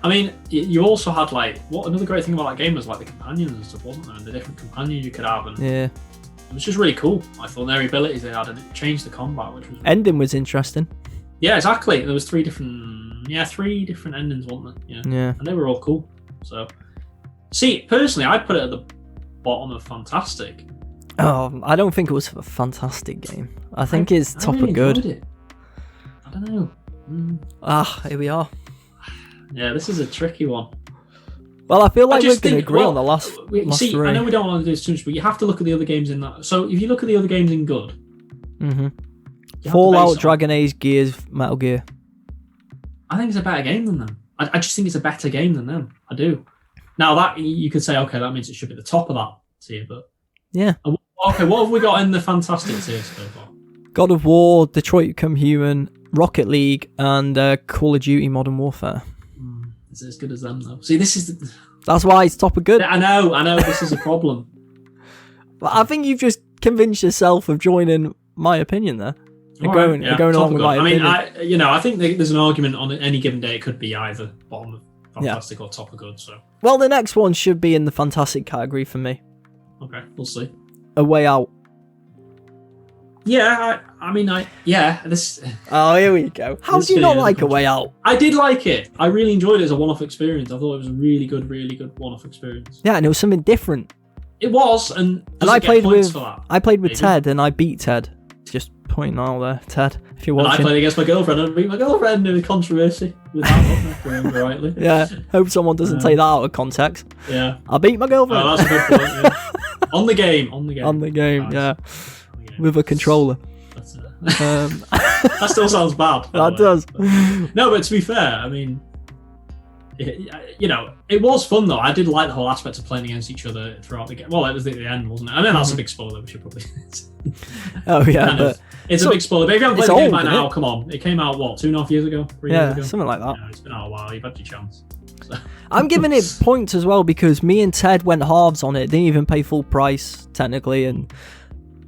I mean, you also had another great thing about that game was like the companions and stuff, wasn't there? And the different companions you could have, and it was just really cool. I thought their abilities they had, and it changed the combat, which was ending was interesting. Yeah, exactly. There was three different endings, wasn't there? Yeah, and they were all cool. So, see, personally, I'd put it at the bottom of fantastic. Oh, I don't think it was a fantastic game. I think it's top really of good. It. I don't know. Here we are. Yeah, this is a tricky one. Well, I feel like we're going to agree on the last three. I know we don't want to do this too much, but you have to look at the other games in that. So if you look at the other games in good, Fallout, Dragon Age, Gears, Metal Gear. I think it's a better game than them. I just think it's a better game than them. I do. Now that you could say, okay, that means it should be at the top of that tier, but yeah. Okay, what have we got in the fantastic tier so far? God of War, Detroit Become Human, Rocket League, and Call of Duty Modern Warfare. Is it as good as them though? See, this is that's why it's top of good. I know. This is a problem. Well, I think you've just convinced yourself of joining my opinion there. Going along with my opinion. I think there's an argument on any given day. It could be either bottom of fantastic or top of good. So, well, the next one should be in the fantastic category for me. Okay, we'll see. A Way Out. Yeah, this. Oh, here we go. How do you not like A Way Out? I did like it. I really enjoyed it as a one-off experience. I thought it was a really good one-off experience. Yeah, and it was something different. It was, and I played with Ted, and I beat Ted. Just pointing out there, Ted, if you're watching. And I played against my girlfriend, and I beat my girlfriend in a controversy with that, if I remember rightly. Yeah, hope someone doesn't take that out of context. Yeah. I beat my girlfriend. Oh, that's a good point, yeah. On the game. Nice. Yeah. With a controller. That's it. That still sounds bad. That does. No, but to be fair, I mean, it was fun though. I did like the whole aspect of playing against each other throughout the game. Well, it was at the end, wasn't it? I mean, that's a big spoiler. We should probably. Oh yeah, it's a big spoiler. But if you haven't played the game by now, come on. It came out 2.5 years ago, 3 years ago, something like that. It's been out a while. You've had your chance. So. I'm giving it points as well because me and Ted went halves on it. Didn't even pay full price technically, and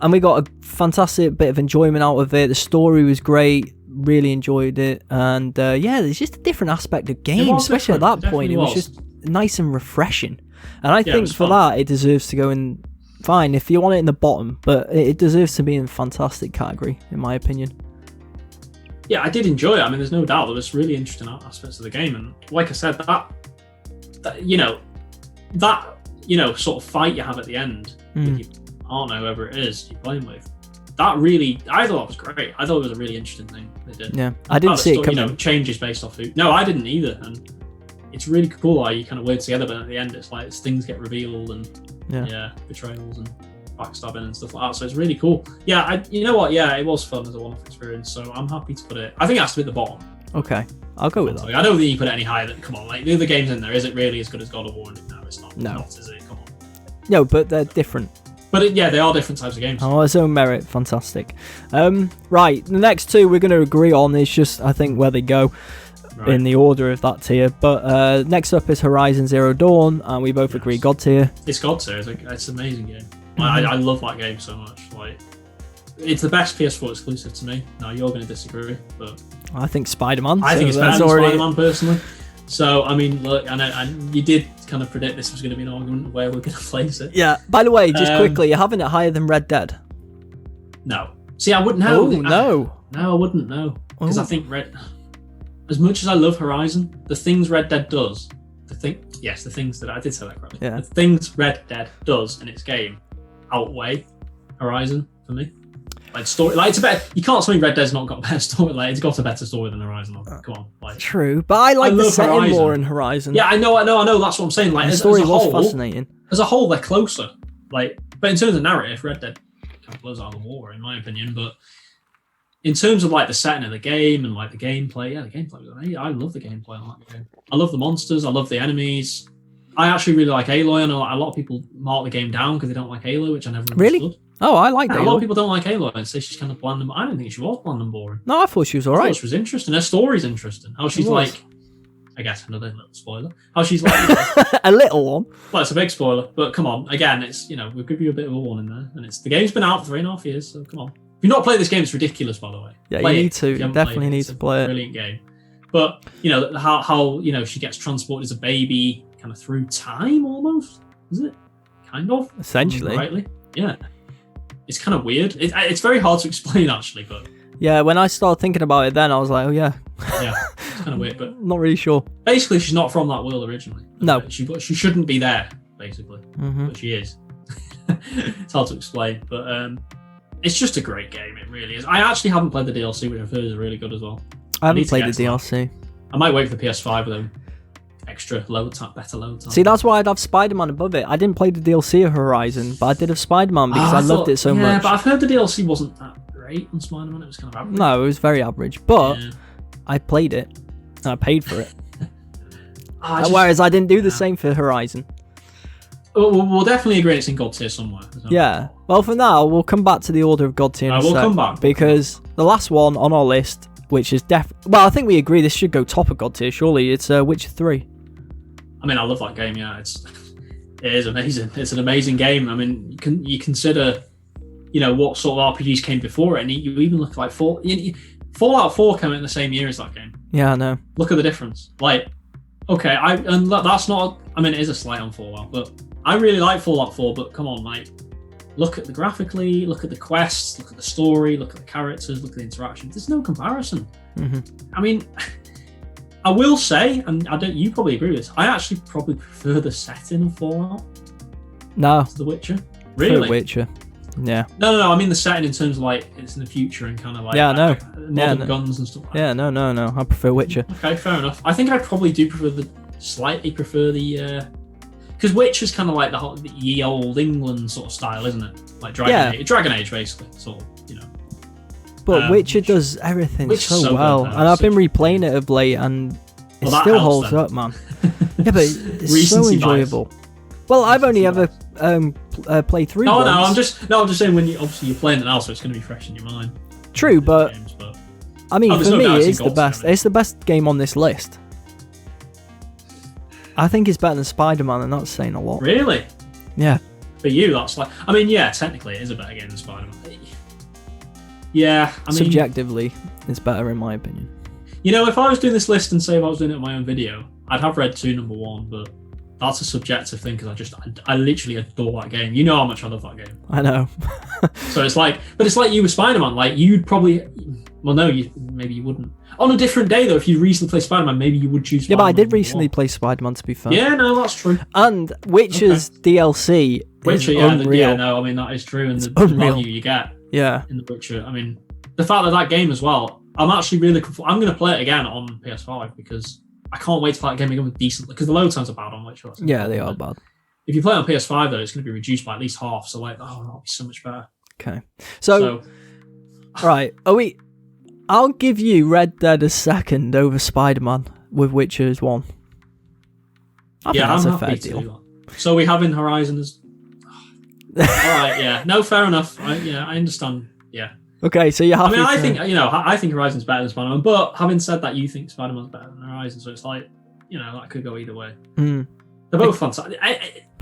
we got a fantastic bit of enjoyment out of it. The story was great. Really enjoyed it, and there's just a different aspect of games, especially at that point. It was just nice and refreshing, and I think for that it deserves to go in. Fine if you want it in the bottom, but it deserves to be in the category, in my opinion. Yeah, I did enjoy it. I mean, there's no doubt there was really interesting aspects of the game, and like I said, that sort of fight you have at the end with your partner, whoever it is you're playing with. That really, I thought it was great. I thought it was a really interesting thing they did. Yeah, I didn't see it coming. Changes based off who. No, I didn't either, and it's really cool how you kind of work together, but at the end it's like things get revealed and betrayals and backstabbing and stuff like that. So it's really cool. Yeah, you know what? Yeah, it was fun as a one-off experience. So I'm happy to put it. I think it has to be at the bottom. Okay, I'll go with that. I don't think you put it any higher. Come on, like the other games in there, is it really as good as God of War? No, it's not. No, it's not, is it? Come on. No, but they're different. But they are different types of games. Oh, its own merit, fantastic. Right, the next two we're going to agree on. It's just I think where they go. Right. In the order of that tier, but next up is Horizon Zero Dawn, and we both agree God tier. It's God tier. It's an amazing game. I love that game so much. Like, it's the best PS4 exclusive to me. Now you're going to disagree, but I think SpiderMan. I think it's better than SpiderMan personally. So I mean, look, and you did kind of predict this was going to be an argument of where we're going to place it. Yeah. By the way, just quickly, you're having it higher than Red Dead. No. See, I wouldn't know. Oh no. No, I wouldn't know because I think as much as I love Horizon, the things Red Dead does, the things that I did say that correctly. Yeah. The things Red Dead does in its game outweigh Horizon for me. Like story, like it's a better. You can't tell me Red Dead's not got a better story. Like it's got a better story than Horizon. Come on, like true, but I like the setting Horizon more in Horizon. Yeah, I know. That's what I'm saying. Like the story was fascinating. As a whole, they're closer. Like, but in terms of narrative, Red Dead kind of blows out of the water, in my opinion. But in terms of like the setting of the game and like the gameplay, the gameplay was amazing. I love the gameplay on that game. I love the monsters. I love the enemies. I actually really like Aloy. I know a lot of people mark the game down because they don't like Aloy, which I never understood. Really? Oh, I like Aloy. A lot of people don't like Aloy and say she's kind of bland. I don't think she was bland and boring. No, I thought she was alright. She was interesting. Her story's interesting. How she's like, I guess another little spoiler. How she's like a little one. Well, it's a big spoiler, but come on. Again, it's we'll give you a bit of a warning there, and the game's been out for 3.5 years, so come on. If you've not played this game, it's ridiculous, by the way. Yeah, you need to. You definitely need to play it. Brilliant game. But how she gets transported as a baby, kind of through time, almost. Is it? Kind of. Essentially. Rightly. Yeah. It's kind of weird. It's very hard to explain, actually, but. Yeah, when I started thinking about it, then I was like, oh yeah. Yeah, it's kind of weird, but not really sure. Basically, she's not from that world originally. No, she shouldn't be there, basically, mm-hmm. but she is. It's hard to explain, but it's just a great game. It really is. I actually haven't played the DLC, which I've heard is really good as well. I haven't played the DLC. I might wait for the PS5 with extra load time, better load time. See, that's why I'd have Spider-Man above it. I didn't play the DLC of Horizon, but I did have Spider-Man because I loved it so much. Yeah, but I've heard the DLC wasn't that great on Spider-Man. It was kind of average. No, it was very average, but I played it and I paid for it. Whereas I didn't do the same for Horizon. We'll definitely agree it's in God tier somewhere. Yeah. Well, for now, we'll come back to the order of God tier in a sec, come back. Because the last one on our list, which is well, I think we agree this should go top of God tier, surely. It's Witcher 3. I mean, I love that game, yeah. It is amazing. It's an amazing game. I mean, you consider, what sort of RPGs came before it, and you even look like Fallout 4 came out in the same year as that game. Yeah, I know. Look at the difference. Like, okay, that's not. I mean, it is a slight on Fallout, but I really like Fallout 4. But come on, like, look at the graphically, look at the quests, look at the story, look at the characters, look at the interactions. There's no comparison. Mm-hmm. I mean, I will say, and you probably agree with this, I actually probably prefer the setting of Fallout. No. To The Witcher. Really? Witcher. Yeah. No. I mean the setting in terms of like it's in the future and kind of like modern guns and stuff. Like that. No. I prefer Witcher. Okay, fair enough. I think I probably do slightly prefer the because Witcher's kind of like the ye old England sort of style, isn't it? Like Dragon Age basically, sort of, But Witcher does everything so well, and I've been replaying it of late, and it still holds up, man. Yeah, but it's so enjoyable. Well, I've only ever played through. No, I'm just saying when you're playing it now, so it's going to be fresh in your mind. True, but I mean, for me, it is the best. It's the best game on this list. I think it's better than Spider-Man, and that's saying a lot. Really? Yeah. For you, that's like. I mean, yeah, technically, it is a better game than Spider-Man. Yeah, I mean, subjectively, it's better in my opinion. If I was doing this list and say if I was doing it in my own video, I'd have Red 2 number 1, but that's a subjective thing because I literally adore that game. You know how much I love that game. I know. So it's like you with Spider-Man. Like you'd probably, well, no, maybe you wouldn't. On a different day though, if you recently played Spider-Man, maybe you would choose. Yeah, but I did recently play Spider-Man, to be fair. Yeah, no, that's true. And Witcher's DLC is unreal. Yeah, no, I mean that is true, and the value you get. Yeah. In The Witcher, I mean, the fact that game as well, I'm actually really. I'm going to play it again on PS5 because I can't wait to play that game again with decent. Because the load times are bad on Witcher. Yeah, they are bad. If you play it on PS5 though, it's going to be reduced by at least half. So that'll be so much better. Okay, so right, I'll give you Red Dead a second over Spider-Man with Witcher as 1. I think that's a fair deal. So we have in Horizon as. All right, yeah, no, fair enough. I understand. Yeah. Okay, so you're happy. I mean, I think Horizon's better than Spider-Man, but having said that, you think Spider-Man's better than Horizon, so it's like, that could go either way. Mm. They're both fantastic.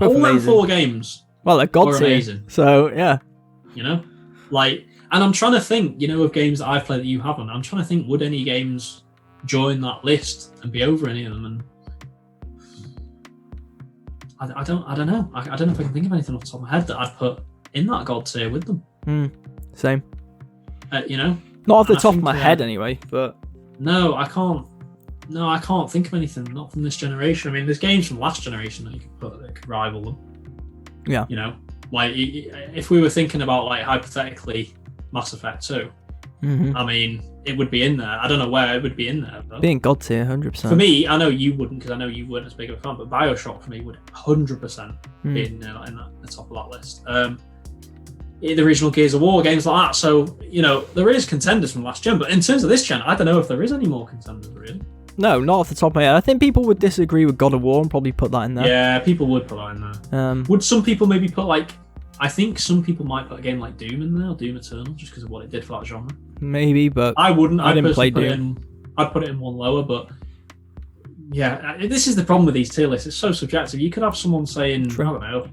All them 4 games. Well, they're God tier, amazing. So yeah. And I'm trying to think, of games that I've played that you haven't. I'm trying to think, would any games join that list and be over any of them? And I don't know. I don't know if I can think of anything off the top of my head that I'd put in that God tier with them. Same. Not off the top of my head anyway, but no, I can't think of anything, not from this generation. I mean, there's games from last generation that you could put that could rival them. Yeah. Like if we were thinking about like hypothetically Mass Effect 2. Mm-hmm. I mean, it would be in there. I don't know where it would be in there. Though. Being God tier, 100%. For me, I know you wouldn't, because I know you weren't as big of a fan, but Bioshock for me would 100% be in the top of that list. The original Gears of War, games like that. So, you know, there is contenders from last gen, but in terms of this gen, I don't know if there is any more contenders, really. No, not off the top of my head. I think people would disagree with God of War and probably put that in there. Yeah, people would put that in there. Would some people maybe put, like, I think some people might put a game like Doom in there, or Doom Eternal, just because of what it did for that genre. Maybe, but I wouldn't. I didn't play Doom. I'd put it in one lower, but yeah, this is the problem with these tier lists. It's so subjective. You could have someone saying, I don't know,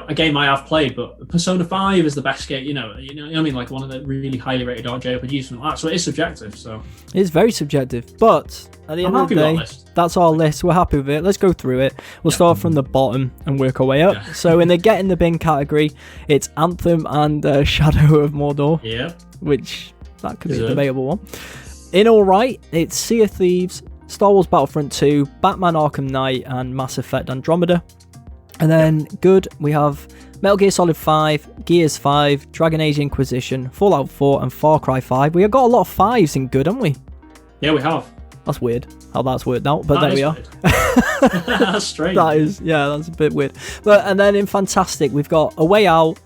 a game I have played, but Persona 5 is the best game. You know what I mean, like one of the really highly rated JRPGs and like that. So it is subjective. So it's very subjective, but at the end of the day, that's our list. We're happy with it. Let's go through it. We'll start from the bottom and work our way up. Yeah. So in the Get in the Bin category, it's Anthem and Shadow of Mordor. Yeah. Which that could be a debatable one. In all right, it's Sea of Thieves, Star Wars Battlefront 2, Batman Arkham Knight, and Mass Effect Andromeda. And then good, we have Metal Gear Solid 5, Gears 5, Dragon Age Inquisition, Fallout 4, and Far Cry 5. We have got a lot of 5s in good, haven't we? Yeah, we have. That's weird how that's worked out, but there we are. That's strange. That's a bit weird. And then in Fantastic, we've got A Way Out,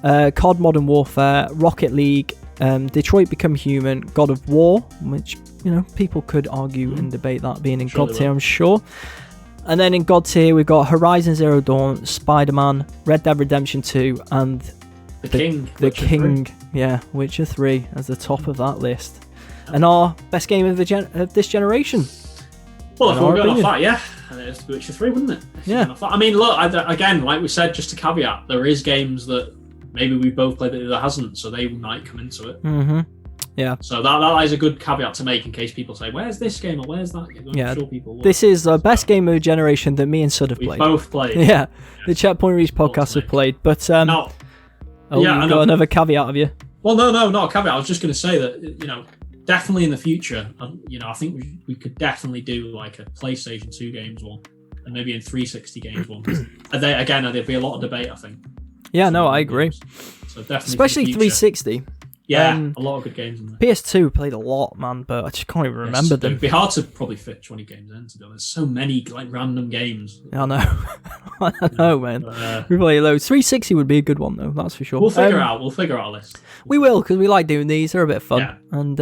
COD Modern Warfare, Rocket League, Detroit Become Human, God of War, which, people could argue and debate that being in God tier, I'm sure. And then in God tier, we've got Horizon Zero Dawn, SpiderMan, Red Dead Redemption 2, and The King. Witcher 3 as the top of that list. And our best game of this generation. Well, if we're going off that, yeah. It's Witcher 3, wouldn't it? Yeah. I mean, look, again, like we said, just a caveat, there is games that maybe we both played that the other hasn't, so they might come into it. Mm-hmm. Yeah. So that is a good caveat to make in case people say, where's this game or where's that game? I'm sure people will. This is the best game of the generation that me and Sud have played. We both played. Yeah. The Checkpoint Reach podcast have played. But, you've got another caveat, have you? Well, no, not a caveat. I was just going to say that, definitely in the future, I think we could definitely do like a PlayStation 2 games one and maybe in 360 games one. There'd be a lot of debate, I think. Yeah, no, I agree. So definitely, especially 360. Yeah, a lot of good games in there. PS2 played a lot, man, but I just can't even remember them. It'd be hard to probably fit 20 games in, to be honest. So many like random games. I know. I know, man. We play loads. 360 would be a good one, though, that's for sure. We'll figure out a list. We will, because we like doing these. They're a bit of fun. Yeah. And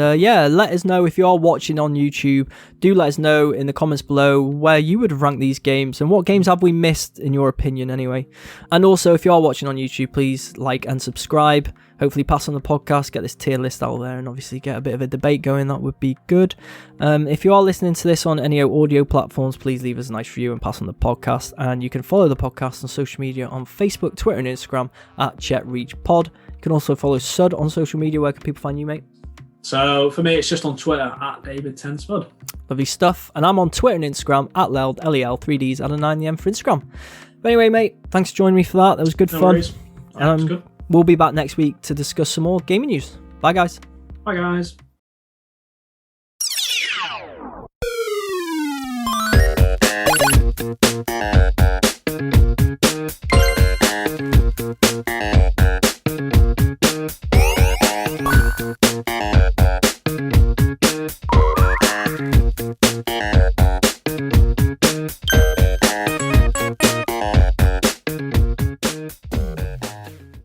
let us know if you are watching on YouTube. Do let us know in the comments below where you would rank these games and what games have we missed, in your opinion, anyway. And also, if you are watching on YouTube, please like and subscribe. Hopefully pass on the podcast, get this tier list out there, and obviously get a bit of a debate going. That would be good. If you are listening to this on any audio platforms, please leave us a nice review and pass on the podcast. And you can follow the podcast on social media on Facebook, Twitter, and Instagram at ChetReachPod. You can also follow Sud on social media. Where can people find you, mate? So for me, it's just on Twitter at David10Spud. Lovely stuff. And I'm on Twitter and Instagram at Leld, LEL3Ds, add a 9M for Instagram. But anyway, mate, thanks for joining me for that. That was good fun. Worries. That was good. We'll be back next week to discuss some more gaming news. Bye, guys. Bye, guys.